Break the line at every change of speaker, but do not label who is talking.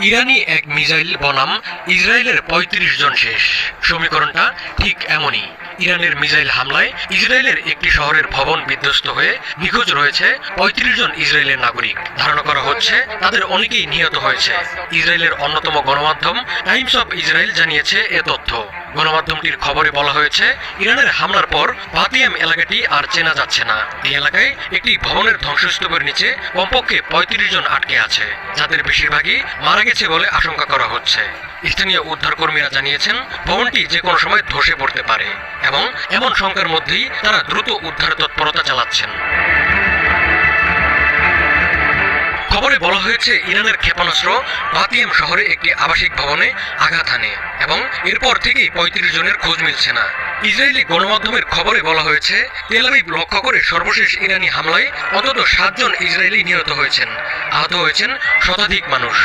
ইরানি এক মিসাইল বনাম ইসরায়েলের ৩৫ জন শেষ। সমীকরণটা ঠিক এমনই। ইরানের মিসাইল হামলায় ইসরায়েলের একটি শহরের ভবন বিধ্বস্ত হয়ে নিখোঁজ রয়েছে ৩৫ জন ইসরায়েলের নাগরিক। ধারণা করা হচ্ছে তাদের অনেকেই নিহত হয়েছে। ইসরায়েলের অন্যতম গণমাধ্যম টাইমস অফ ইসরায়েল জানিয়েছে এ তথ্য। গণমাধ্যমটির খবরে বলা হয়েছে, ইরানের হামলার পর বাতিয়াম এলাকাটি আর চেনা যাচ্ছে না। এই এলাকায় একটি ভবনের ধ্বংসস্তূপের নিচে কমপক্ষে ৩৫ জন আটকে আছে, যাদের বেশিরভাগই মারা গেছে বলে আশঙ্কা করা হচ্ছে। স্থানীয় উদ্ধারকর্মীরা জানিয়েছেন, ভবনটি যে কোনো সময় ধসে পড়তে পারে এবং এমন শঙ্কার মধ্যেই তারা দ্রুত উদ্ধার তৎপরতা চালাচ্ছেন। খবরে বলা হয়েছে, ইরানের ক্ষেপণাস্ত্র বাতিয়াম শহরে একটি আবাসিক ভবনে আঘাত হানে এবং এরপর থেকেই ৩৫ জনের খোঁজ মিলছে না। ইসরায়েলি গণমাধ্যমের খবরে বলা হয়েছে, তেল আবিব লক্ষ্য করে সর্বশেষ ইরানি হামলায় অন্তত ৭ জন ইসরায়েলি নিহত হয়েছেন। আহত হয়েছেন শতাধিক মানুষ।